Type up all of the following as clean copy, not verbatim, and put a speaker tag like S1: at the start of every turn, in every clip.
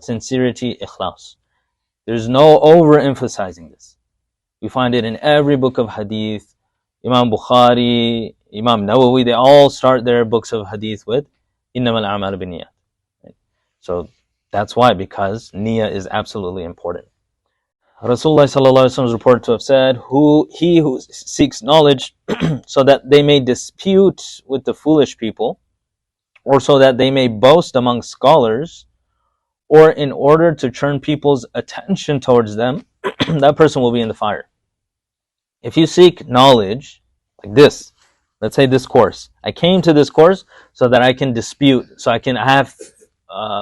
S1: sincerity, ikhlas. There's no overemphasizing this. We find it in every book of hadith. Imam Bukhari, Imam Nawawi, they all start their books of hadith with innamal a'malu binniyat. So that's why, because niyyah is absolutely important. Rasulullah sallallahu alaihi wasallam is reported to have said, he who seeks knowledge so that they may dispute with the foolish people, or so that they may boast among scholars, or in order to turn people's attention towards them, that person will be in the fire. If you seek knowledge, like this, let's say this course, I came to this course so that I can dispute, so I can have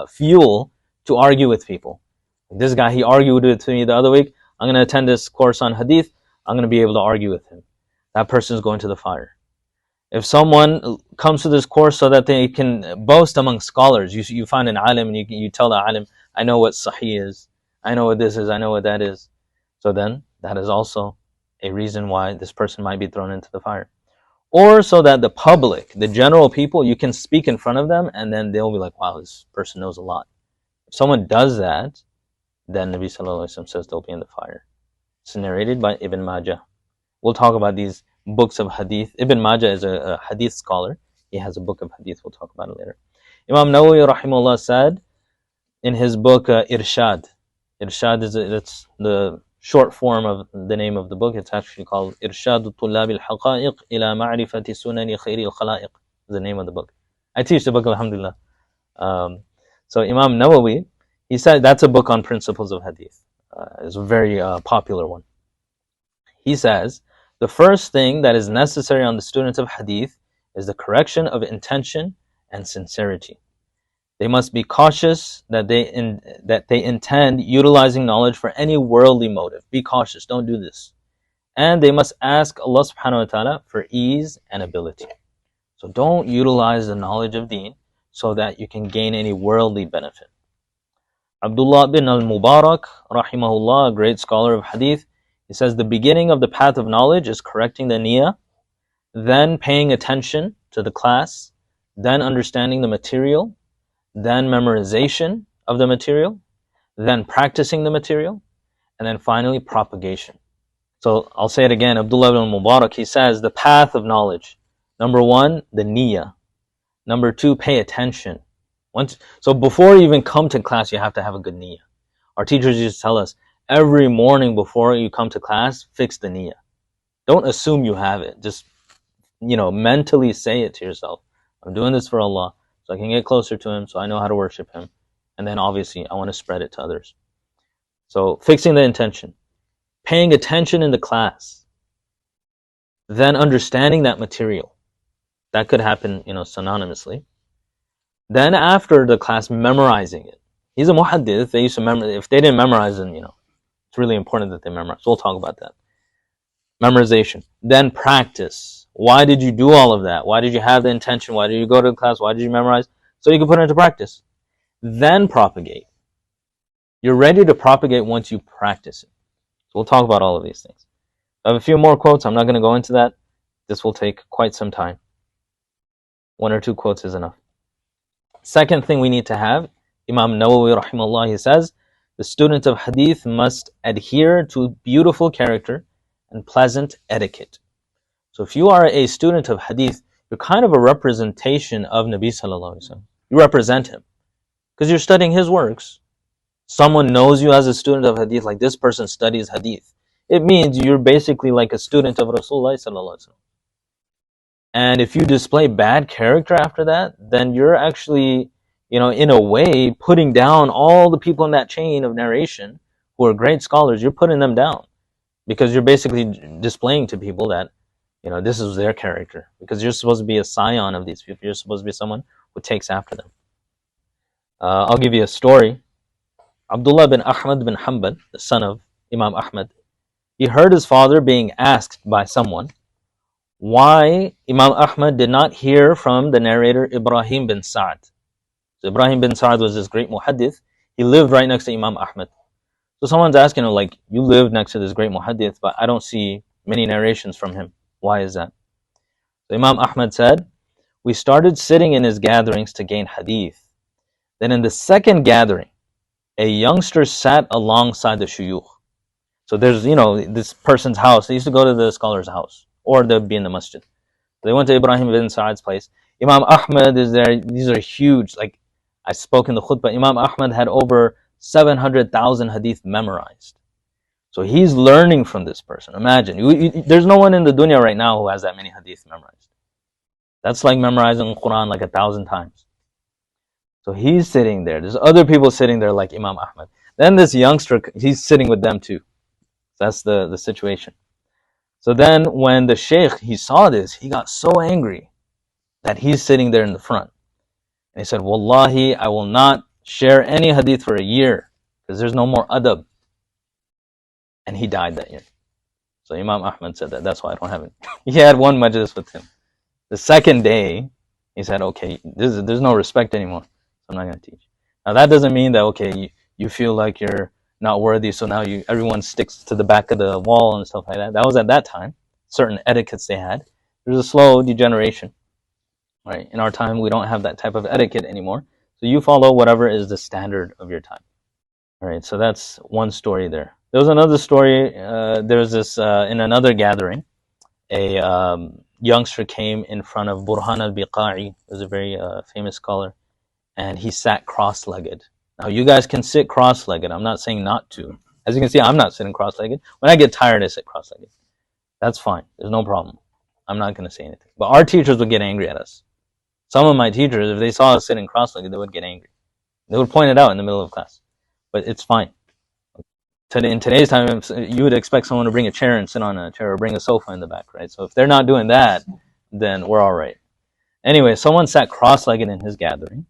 S1: fuel to argue with people. This guy, he argued with me the other week. I'm going to attend this course on hadith. I'm going to be able to argue with him. That person is going to the fire. If someone comes to this course so that they can boast among scholars, you find an alim and you tell the alim, I know what sahih is, I know what this is, I know what that is. So then that is also a reason why this person might be thrown into the fire. Or so that the public, the general people, you can speak in front of them and then they'll be like, wow, this person knows a lot. If someone does that, then Nabi sallallahu alaihi wasallam says they'll be in the fire. It's narrated by Ibn Majah. We'll talk about these books of hadith. Ibn Majah is a hadith scholar. He has a book of hadith. We'll talk about it later. Imam Nawawi rahimahullah said in his book Irshad. Irshad is it's the short form of the name of the book. It's actually called Irshad Tullab al-Haqa'iq ila Ma'rifati Sunani Khayri al-Khala'iq. Is the name of the book. I teach the book, alhamdulillah. So Imam Nawawi, he said that's a book on principles of hadith. It's a very popular one. He says, the first thing that is necessary on the students of hadith is the correction of intention and sincerity. They must be cautious that they intend utilizing knowledge for any worldly motive. Be cautious, don't do this. And they must ask Allah subhanahu wa ta'ala for ease and ability. So don't utilize the knowledge of deen so that you can gain any worldly benefit. Abdullah bin al-Mubarak, rahimahullah, a great scholar of hadith, he says the beginning of the path of knowledge is correcting the niyyah, then paying attention to the class, then understanding the material, then memorization of the material, then practicing the material, and then finally propagation. So I'll say it again, Abdullah bin al-Mubarak, he says the path of knowledge. Number one, the niyyah. Number two, pay attention. So before you even come to class, you have to have a good niyyah. Our teachers used to tell us, every morning before you come to class, fix the niyyah. Don't assume you have it. Just, mentally say it to yourself. I'm doing this for Allah, so I can get closer to Him, so I know how to worship Him. And then obviously, I want to spread it to others. So fixing the intention. Paying attention in the class. Then understanding that material. That could happen, synonymously. Then after the class, memorizing it. He's a muhaddith. They used to memorize. If they didn't memorize, then it's really important that they memorize. We'll talk about that. Memorization. Then practice. Why did you do all of that? Why did you have the intention? Why did you go to the class? Why did you memorize? So you can put it into practice. Then propagate. You're ready to propagate once you practice it. So we'll talk about all of these things. I have a few more quotes. I'm not going to go into that. This will take quite some time. 1 or 2 quotes is enough. Second thing we need to have, Imam Nawawi rahimahullah, he says, the student of hadith must adhere to beautiful character and pleasant etiquette. So if you are a student of hadith, you're kind of a representation of Nabi sallallahu alaihi wasallam. You represent him because you're studying his works. Someone knows you as a student of hadith, like this person studies hadith. It means you're basically like a student of Rasulullah sallallahu alaihi wasallam. And if you display bad character after that, then you're actually, in a way, putting down all the people in that chain of narration who are great scholars. You're putting them down because you're basically displaying to people that, this is their character. Because you're supposed to be a scion of these people. You're supposed to be someone who takes after them. I'll give you a story. Abdullah bin Ahmad bin Hanbal, the son of Imam Ahmad, he heard his father being asked by someone why Imam Ahmad did not hear from the narrator Ibrahim bin Sa'd. So Ibrahim bin Sa'd was this great muhaddith. He lived right next to Imam Ahmad. So someone's asking him, you live next to this great muhaddith, but I don't see many narrations from him. Why is that? So Imam Ahmad said, we started sitting in his gatherings to gain hadith. Then in the second gathering, a youngster sat alongside the shuyukh. So there's, this person's house. They used to go to the scholar's house, or they'd be in the masjid. They went to Ibrahim ibn Sa'ad's place. Imam Ahmad is there. These are huge. Like I spoke in the khutbah, Imam Ahmad had over 700,000 hadith memorized. So he's learning from this person. Imagine, there's no one in the dunya right now who has that many hadith memorized. That's like memorizing Quran like 1,000 times. So he's sitting there. There's other people sitting there like Imam Ahmad. Then this youngster, he's sitting with them too. That's the situation. So then when the sheikh, he saw this, he got so angry that he's sitting there in the front. And he said, Wallahi, I will not share any hadith for a year because there's no more adab. And he died that year. So Imam Ahmad said that. That's why I don't have it. He had one majlis with him. The second day, he said, okay, there's no respect anymore. So I'm not going to teach. Now that doesn't mean that, okay, you feel like you're not worthy, so now everyone sticks to the back of the wall and stuff like that. That was at that time. Certain etiquettes they had. There's a slow degeneration. Right? In our time, we don't have that type of etiquette anymore. So you follow whatever is the standard of your time. All right, so that's one story there. There was another story. There was this, in another gathering, a youngster came in front of Burhan al-Biqa'i, who's a very famous scholar, and he sat cross-legged. Now, you guys can sit cross-legged. I'm not saying not to. As you can see, I'm not sitting cross-legged. When I get tired, I sit cross-legged. That's fine. There's no problem. I'm not going to say anything. But our teachers would get angry at us. Some of my teachers, if they saw us sitting cross-legged, they would get angry. They would point it out in the middle of class. But it's fine. In today's time, you would expect someone to bring a chair and sit on a chair or bring a sofa in the back, right? So if they're not doing that, then we're all right. Anyway, someone sat cross-legged in his gathering,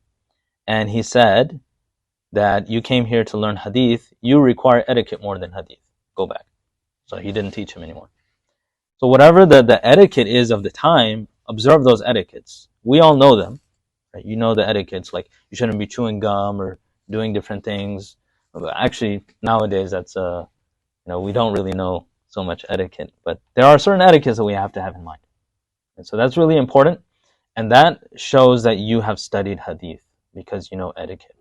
S1: and he said that you came here to learn hadith, you require etiquette more than hadith. Go back. So he didn't teach him anymore. So whatever the etiquette is of the time, observe those etiquettes. We all know them. Right? You know the etiquettes, like you shouldn't be chewing gum or doing different things. Actually, nowadays, that's we don't really know so much etiquette, but there are certain etiquettes that we have to have in mind. And so that's really important, and that shows that you have studied hadith because you know etiquette.